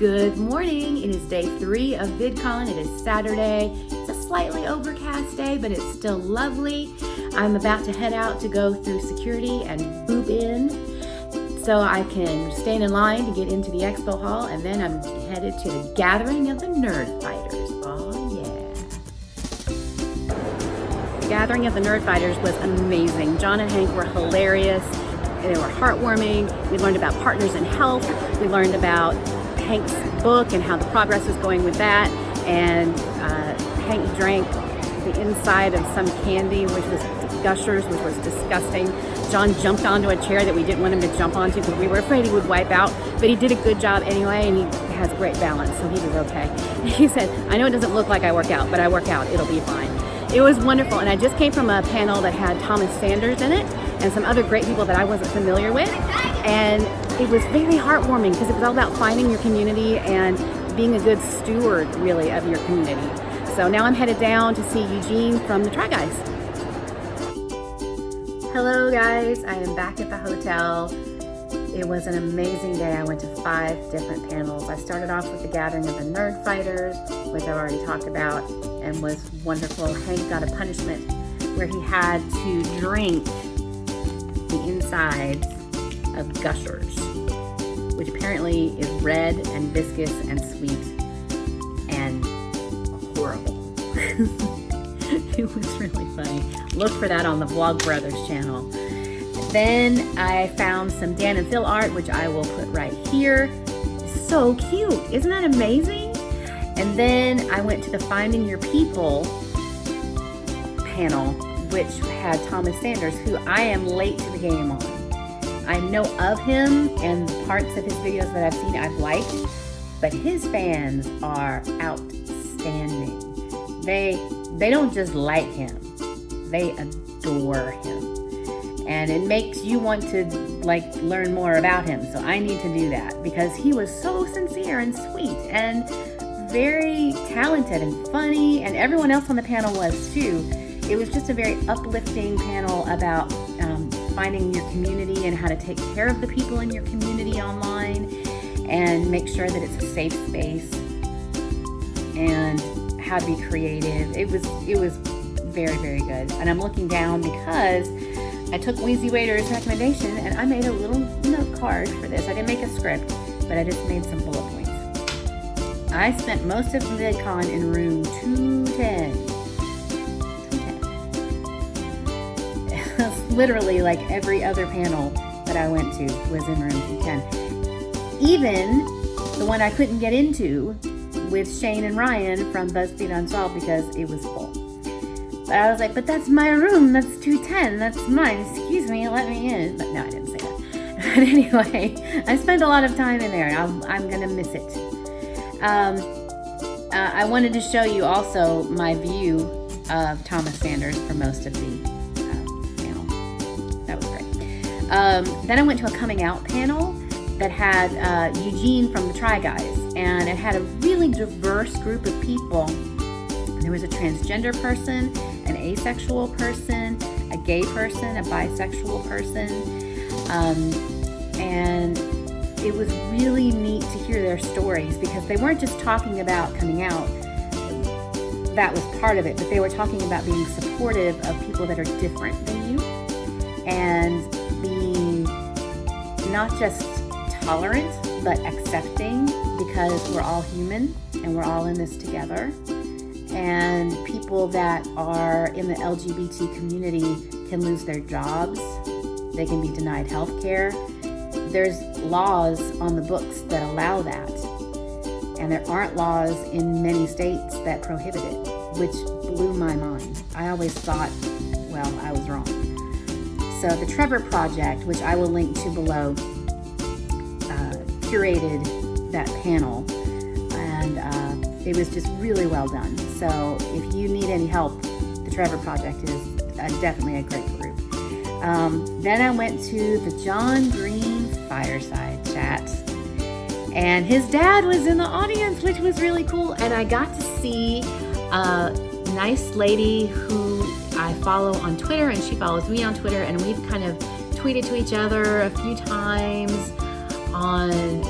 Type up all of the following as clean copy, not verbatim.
Good morning. It is day 3 of VidCon. It is Saturday. It's a slightly overcast day, but it's still lovely. I'm about to head out to go through security and boop in so I can stand in line to get into the expo hall, and then I'm headed to the gathering of the Nerdfighters. Oh yeah. The gathering of the Nerdfighters was amazing. John and Hank were hilarious. They were heartwarming. We learned about partners in health. We learned about Hank's book and how the progress was going with that. And Hank drank the inside of some candy, which was Gushers, which was disgusting. John jumped onto a chair that we didn't want him to jump onto because we were afraid he would wipe out, but he did a good job anyway, and he has great balance, so he did okay. He said, I know it doesn't look like I work out, but I work out, it'll be fine. It was wonderful, and I just came from a panel that had Thomas Sanders in it and some other great people that I wasn't familiar with, and it was very heartwarming because it was all about finding your community and being a good steward, really, of your community. So now I'm headed down to see Eugene from the Try Guys. Hello guys, I am back at the hotel. It was an amazing day. I went to 5 different panels. I started off with the gathering of the Nerdfighters, which I've already talked about, and was wonderful. Hank got a punishment where he had to drink the insides of Gushers, which apparently is red and viscous and sweet and horrible. It was really funny. Look for that on the Vlog Brothers channel. Then I found some Dan and Phil art, which I will put right here. So cute. Isn't that amazing? And then I went to the Finding Your People panel, which had Thomas Sanders, who I am late to the game on. I know of him and parts of his videos that I've seen I've liked, but his fans are outstanding. They don't just like him, they adore him. And it makes you want to learn more about him. So I need to do that because he was so sincere and sweet and very talented and funny, and everyone else on the panel was too. It was just a very uplifting panel about finding your community and how to take care of the people in your community online and make sure that it's a safe space and how to be creative. It was very, very good. And I'm looking down because I took Wheezy Waiter's recommendation and I made a little note card for this. I didn't make a script, but I just made some bullet points. I spent most of VidCon in room 210. Literally, like every other panel that I went to was in room 210. Even the one I couldn't get into with Shane and Ryan from BuzzFeed Unsolved because it was full. But I was like, but that's my room, that's 210, that's mine, excuse me, let me in. But no, I didn't say that. But anyway, I spent a lot of time in there. I'm gonna miss it. I wanted to show you also my view of Thomas Sanders for most of the panel. That was great. Then I went to a coming out panel that had Eugene from the Try Guys, and it had a really diverse group of people. There was a transgender person, an asexual person, a gay person, a bisexual person, and it was really neat to hear their stories because they weren't just talking about coming out. That was part of it, but they were talking about being supportive of people that are different than you and being not just tolerant, but accepting because we're all human and we're all in this together. And people that are in the LGBT community can lose their jobs. They can be denied health care. There's laws on the books that allow that. And there aren't laws in many states that prohibit it, which blew my mind. I always thought, well, I was wrong. So the Trevor Project, which I will link to below, curated that panel, and it was just really well done. So if you need any help, the Trevor Project is definitely a great group. Then I went to the John Green Fireside Chat, and his dad was in the audience, which was really cool. And I got to see a nice lady who I follow on Twitter, and she follows me on Twitter, and we've kind of tweeted to each other a few times on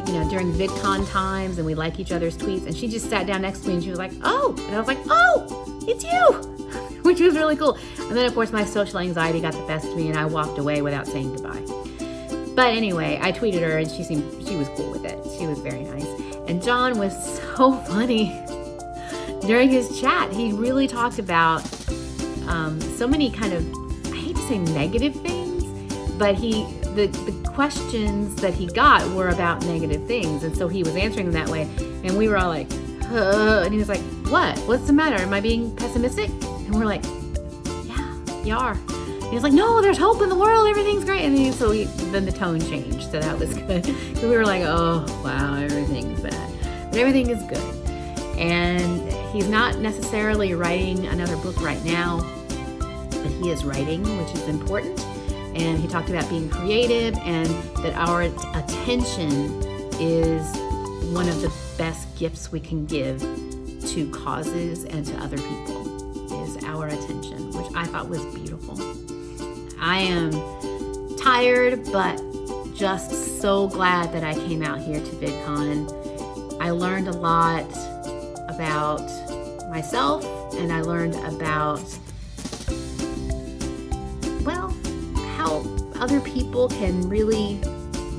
during VidCon times, and we like each other's tweets, and she just sat down next to me and she was like, oh, and I was like, oh, it's you, which was really cool. And then of course my social anxiety got the best of me and I walked away without saying goodbye. But anyway, I tweeted her and she was cool with it. She was very nice. And John was so funny during his chat. He really talked about so many kind of, I hate to say negative things, but the questions that he got were about negative things. And so he was answering them that way. And we were all like, and he was like, what? What's the matter? Am I being pessimistic? And we're like, yeah, you are. And he was like, no, there's hope in the world. Everything's great. And then the tone changed. So that was good. So we were like, oh, wow, everything's bad. But everything is good. And he's not necessarily writing another book right now, but he is writing, which is important. And he talked about being creative and that our attention is one of the best gifts we can give to causes and to other people, is our attention, which I thought was beautiful. I am tired, but just so glad that I came out here to VidCon. I learned a lot about myself, and I learned about, well, how other people can really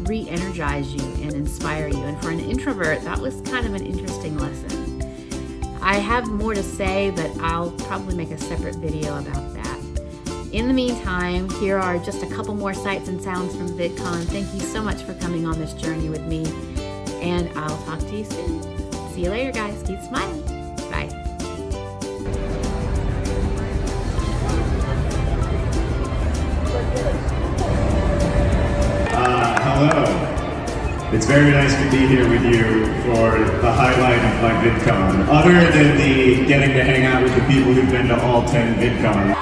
re-energize you and inspire you. And for an introvert, that was kind of an interesting lesson. I have more to say, but I'll probably make a separate video about that. In the meantime, here are just a couple more sights and sounds from VidCon. Thank you so much for coming on this journey with me, and I'll talk to you soon. See you later, guys. Keep smiling. Bye. Hello. It's very nice to be here with you for the highlight of my VidCon. Other than the getting to hang out with the people who've been to all 10 VidCons.